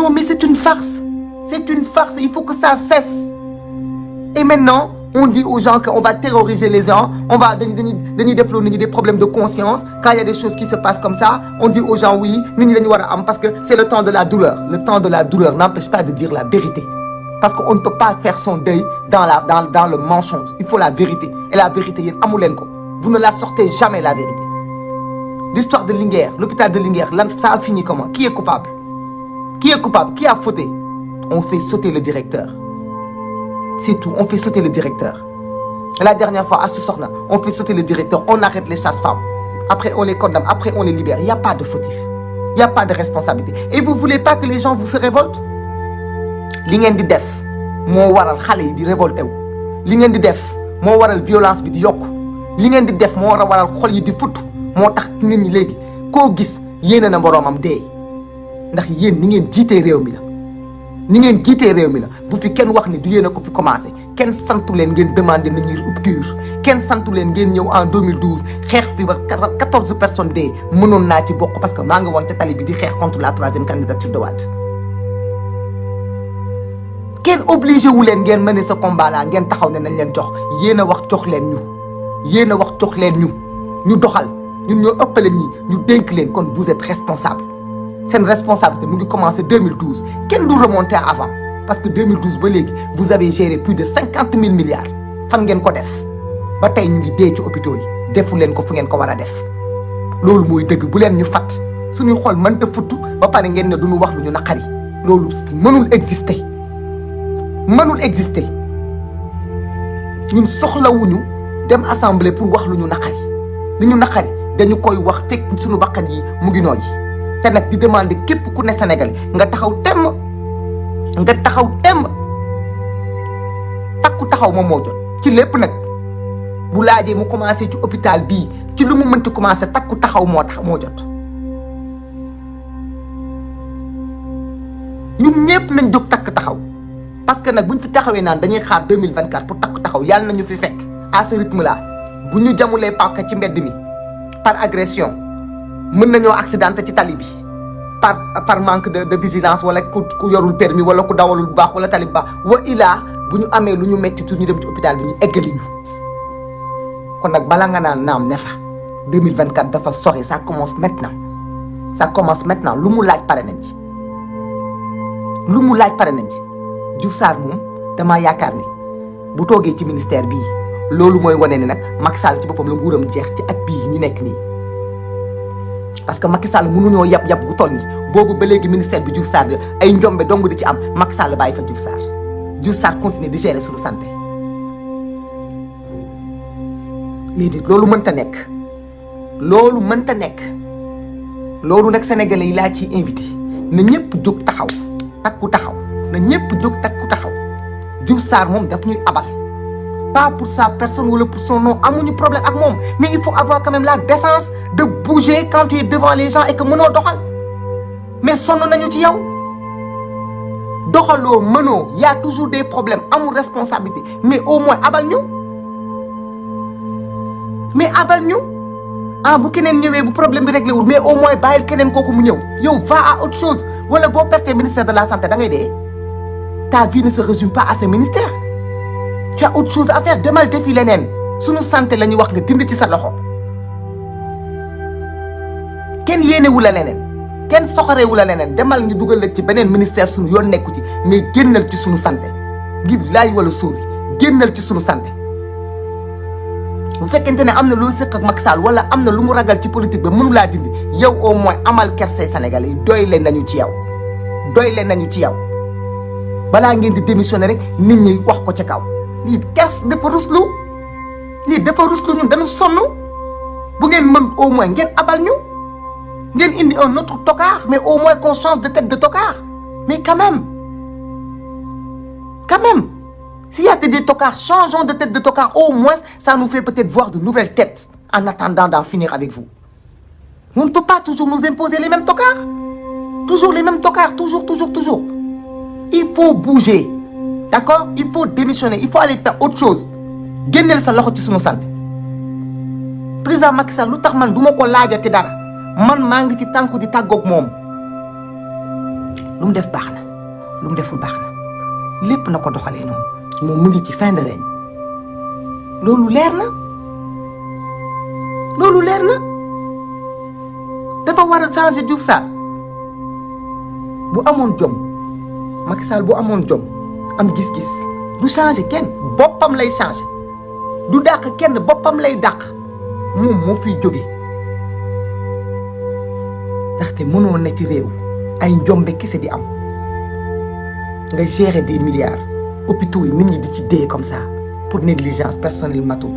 Non, mais c'est une farce. C'est une farce. Il faut que ça cesse. Et maintenant, on dit aux gens qu'on va terroriser les gens, on va donner des problèmes de conscience. Quand il y a des choses qui se passent comme ça, on dit aux gens oui, parce que c'est le temps de la douleur. Le temps de la douleur n'empêche pas de dire la vérité. Parce qu'on ne peut pas faire son deuil dans le mensonge. Il faut la vérité. Et la vérité, vous ne la sortez jamais, la vérité. L'histoire de Linguère, l'hôpital de Linguère, ça a fini comment? Qui est coupable? Qui est coupable? Qui a fauté? On fait sauter le directeur. C'est tout, on fait sauter le directeur. La dernière fois, à Soussorna, on fait sauter le directeur, on arrête les sages-femmes. Après, on les condamne, après, on les libère. Il n'y a pas de fautif. Il n'y a pas de responsabilité. Et vous ne voulez pas que les gens vous se révoltent? Li ngeen di def moo waral xale yi di révolté wu. Li ngeen di def moo waral violence bi di yokku. Li ngeen di def moo waral xol yi di futt. Moo tax nit ñi léegi koo gis yéene na moroomam dee. Ndax yéen ni ngeen jiitee réew mi la. Ni ngeen jiitee réew mi la bu fi kenn wax ni du yéen a ko fi commencé kenn santu leen ngeen demandé nañuy rupture kenn santu leen ngeen ñëw en 2012 xeex fi ba 14 personnes dee mënoon naa ci bokk parce que maa ngi woon ca tali bi di xeex contre la 3e candidature de Wade. Kenn obligé wu leen ngeen mener ce combat là ngeen taxaw ne nañ leen jox yéen a wax jox leen ñu yéen a wax jox leen ñu doxal ñun ñoo ëppale ñi ñu dénk leen kon vous êtes responsable. C'est une responsabilité. Nous avons commencé en 2012. Quel nous remonter avant? Parce que 2012, vous avez géré plus de 50 000 milliards. Fan ngeen ko def ba tay ñu ngi dé ci hôpitaux yi defu leen ko fu ngeen ko wara def loolu moy dëgg bu leen ñu fat suñu xol mën ta futtu ba paré ngeen ne duñu wax lu ñu naqari loolu mënul exister ñun soxlawuñu dem assemblée pour wax lu ñu naqari li ñu naqari dañu koy wax fekk suñu bakkan yi mu ngi nooy té nak di demander képp ku ne Sénégal nga taxaw temm takku taxaw moom moo jot ci lépp nag bu laajee mu commencé ci hôpital bii ci lu mu mënti commencé takku taxaw moo jot ñun ñëpp nañ jóg takk taxaw parce que nag buñ fi taxawee naan dañuy xaar 2024 pour takku taxaw yàlla nañu fi fekk à ce rythme là bu ñu jamulee paaka ci mbedd mi par agression mën nañoo accidenté ci tali bi par manque de vigilance wala ku yorul permis wala ku dawalul bu baax wala tali bu baax wa ilaa bu ñu amee lu ñu metti tur ñu dem ci hôpital bi ñu eggali ñu kon nag bala nga naan naam ne fa 2024 dafa sori ça commence maintenant lu mu laaj pare nañ ci Diouf Sarr moom damaa yaakaar ni bu toogee ci ministère bii loolu mooy wane ni nag Macky Sall ci boppam la nguuram jeex ci at bii ñu nekk nii parce que Macky Sall mënuñoo yab gu toll nii boobu ba léegi ministère bi Diouf Sarr ay njombe dong di ci am Macky Sall bàyyi fa Diouf Sarr continue di gérer suñu santé mais di loolu mënta nekk loolu nag sénégalais yi laa ciy invité na ñëpp jóg takku taxaw Diouf Sarr moom daf ñuy abal pas pour sa personne ou pour son nom amuñu problème ak moom mais il faut avoir quand même la décence de bouger quand tu es devant les gens et que mënoo doxal mais sonn nañu ci yow doxaloo mënoo y a toujours des problèmes amul responsabilité mais au moins abal ñu bu keneen ñëwee bu problème bi réglé wul mais au moins bàyyil keneen kooku mu ñëw yow va à autre chose wala boo pertee ministère de la santé da ngay dee ta vie ne se résume pas à ce ministère tu as autre chose à faire demal defi leneen suñu santé la ñuy wax nga dindi ci sa loxo kenn yéenewu la leneen kenn soxorewu la leneen demal ñu dugal la ci beneen ministère suñu yoon nekku ci mais génnal ci suñu santé ngir laay wala sóori génnal ci suñu santé bu fekkente ne am na loo sëq ak Macky Sall wala am na lu mu ragal ci politique ba mënu laa dindi yow au moins amal kerse Sénégalais yi doy leen nañu ci yow balaa ngeen di démissionner rek nit ñi wax ko ca kaw lii kers dafa ruslu ñun dañu sonn bu ngeen mën au moins ngeen abal ñu ngeen indi un autre tocard mais au moins qu'on change de tête de tocard mais quand même s'il y a des tocards changeons de tête de tocard au moins ça nous fait peut-être voir de nouvelles têtes en attendant d'en finir avec vous on ne peut pas toujours nous imposer les mêmes tocards toujours il faut bouger d'accord il faut démissionner il faut aller faire autre chose génneel sa loxo ci sunu santé président Macky Sall lu tax man du ma ko laajati dara man maa ngi ci tànku di tàggoog moom lu mu def baax na lu mu deful baax na lépp na ko doxalee noonu moom mu ngi ci fin de règne loolu leer na dafa war a changer Diouf Sarr bu amoon jom Macky Sall bu amoon jom am gis-gis du changer kenn boppam lay changer du dàq kenn boppam lay dàq moom moo fiy jóge ndaxte mënoo ne ci réew ay njombe kese di am nga gérer des milliards hôpitaux yi nit ñi di ci dee comme ça pour négligence personnel matul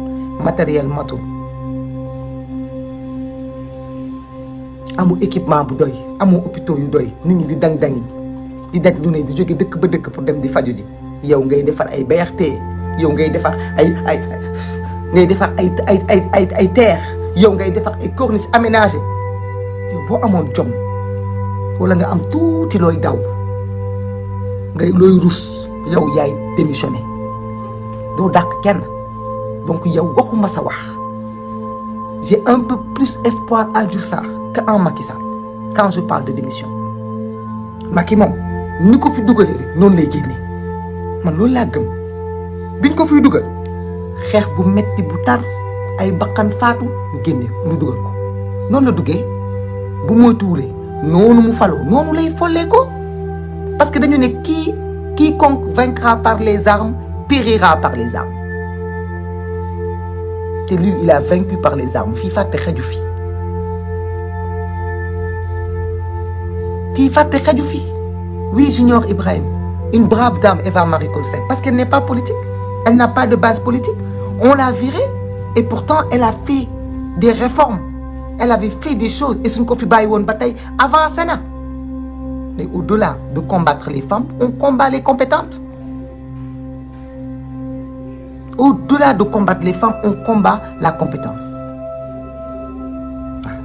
matériel matul amul équipement bu doy amul hôpitaux yu doy nit ñi di dang-dangi di daj lu ne di jóge dëkk ba dëkk pour dem di faju ji yow ngay defar ay BRT yow ngay defar ay terre yow ngay defar ay corniche aménagé yow boo amoon jom wala nga am tuuti looy daw ngay looy rus yow yaay démissionné doo dàq kenn donc yow waxuma sa wax j'ai un peu plus espoir à Diouf Sarr qu'en Macky Sall quand je parle de démission Macky moom ni ko fi dugalee rek noonu lay génnee man loolu laa gëm biñ ko fiy dugal xeex bu metti bu tar ay bakkan faatu ñu génne ñu dugal ko noonu la duggee bu moytuwulee noonu mu faloo noonu lay follee ko parce que dañu ne quiconque vaincra par les armes périra par les armes te lui il a vaincu par les armes fii fàtte xaju fi oui Junior Ibrahim une brave dame Eva Marie Coll Seck parce qu'elle n'est pas politique elle n'a pas de base politique on l'a virée et pourtant elle a fait des réformes elle avait fait des choses et suñ ko fi bàyyi woon ba tey avancé na mais au-delà de combattre les femmes on combat les compétentes au-delà de combattre les femmes on combat la compétence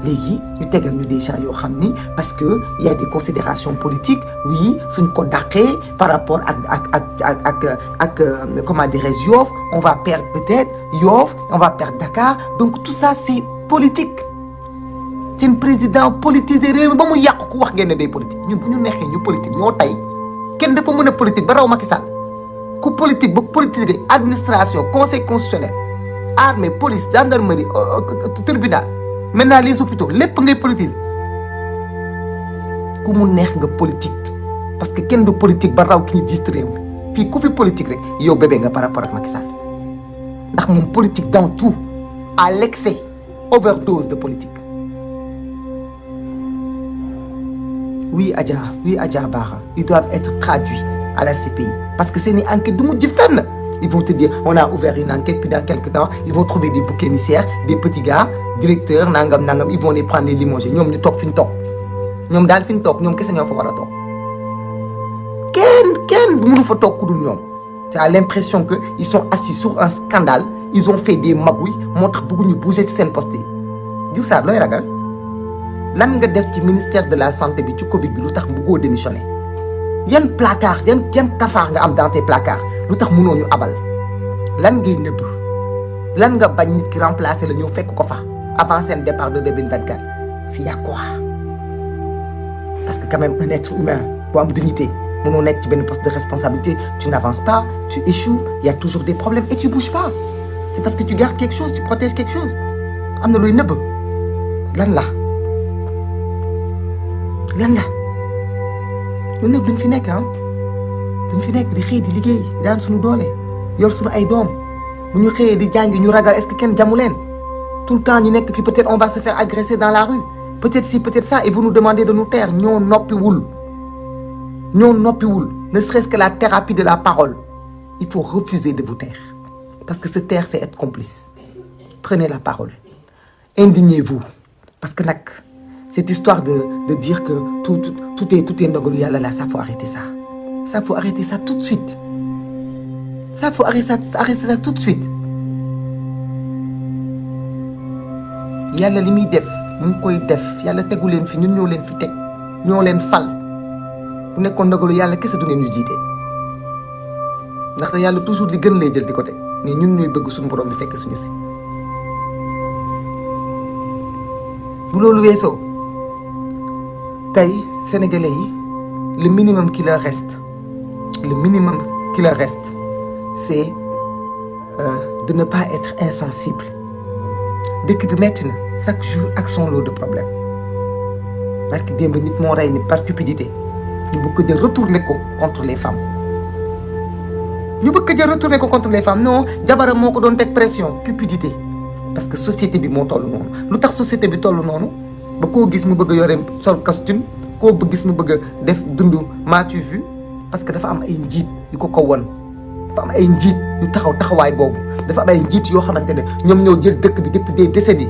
léegi ñu tegal ñu des gens yoo xam ni parce que il y a des considérations politiques oui suñ ko dàqee par rapport ak comment dirais-je Yoff on va perdre peut-être Yoff on va perdre Dakar donc tout ça c'est politique seen président politisé réew mi ba mu yàqu ku wax ngeen ne day politique ñun bu ñu neexee ñu politique ñoo tey kenn dafa mën a politique ba raw Macky Sall ku politique ba politique administration conseil constitutionnel armée police gendarmerie tribunal maintenant les hôpitaux lépp ngay politiser ku mu neex nga politique parce que kenn du politique ba raw ki ñu jiit réew mi fii ku fi politique rek yow bébé nga par rapport ak Macky Sall ndax moom politique dans tout à l'excès overdose de politique. Oui Adja Bara ils doivent être traduits à la CPI parce que c'est une enquête du mujj fenn. Ils vont te dire on a ouvert une enquête puis dans quelques temps ils vont trouver des boucs émissaires des petits gars directeurs nangam ils vont les prendre les limoger ñoom ñu toog fi ñu toog ñoom daal fi ñu toog ñoom kese ñoo fa war a toog kenn mënu fa toog ku dul ñoom. tu as l'impression que ils sont assis sur un scandale ils ont fait des magouilles moo tax bëgguñu bouger ci seen poste yi. Diouf Sarr looy ragal lan nga def ci ministère de la santé bi ci Covid bi lu tax bëggoo démissionner yan placard yan kafaar nga am dans tes placards. lu tax mënoo ñu abal lan ngay nëbb lan nga bañ nit ki remplacer la ñëw fekk ko fa avant seen départ de 2024 s'il y a quoi parce que quand même un être humain bu am dignité mënoo nekk ci benn poste de responsabilité tu n'avances pas tu échoues il y a toujours des problèmes et tu bouges pas c'est parce que tu gardes quelque chose tu protèges quelque chose am na looy nëbb lan la ñun nag duñ fi nekk duñ fi nekk di xëy di liggéey daan suñu doole yor suñu ay doom bu ñu xëyee di jàngi ñu ragal est-ce que kenn jamu leen tout le temps ñu nekk fi peut-être on va se faire agresser dans la rue peut-être si peut-être ça et vous nous demandez de nous taire ñoo noppiwul ne serait-ce que la thérapie de la parole il faut refuser de vous taire parce que se taire c'est être complice prenez la parole indignez-vous parce que nag cette histoire de dire que tout est ndogalu yàlla là ça faut arrêter ça. Ça faut arrêter ça tout de suite. Ça faut arrêter ça tout de suite. Yàlla li muy def mu ngi koy def yàlla tegu leen fi ñun ñoo leen fi teg ñoo leen fal bu nekkoon ndogalu yàlla kese du ngeen ñu jiite ndaxte yàlla toujours li gën lay jël di ko teg mais ñun ñooy bëgg suñu borom di fekk suñu si. bu loolu weesoo tey sénégalais yi le minimum qui leur reste c'est de ne pas être insensible dëkk bi metti na chaque jour ak son lot de problème parce que démb nit moo rey nit par cupidité ñu bëgg ko jël retourner ko contre les femmes non jabaram moo ko doon teg pression cupidité parce que société bi moo toll noonu lu tax société bi toll noonu ba koo gis mu bëgg a yore sol costume koo gis mu bëgg a def dundu m'as-tu vu parce que dafa am ay njiit yu ko won dafa am ay njiit yu taxawaay boobu dafa am ay njiit yoo xamante ne ñoom ñoo jël dëkk bi depuis des décennies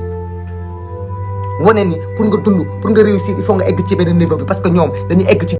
wane ni pour nga dund pour nga réussir il faut nga egg ci benn niveau bi parce que ñoom dañuy egg ci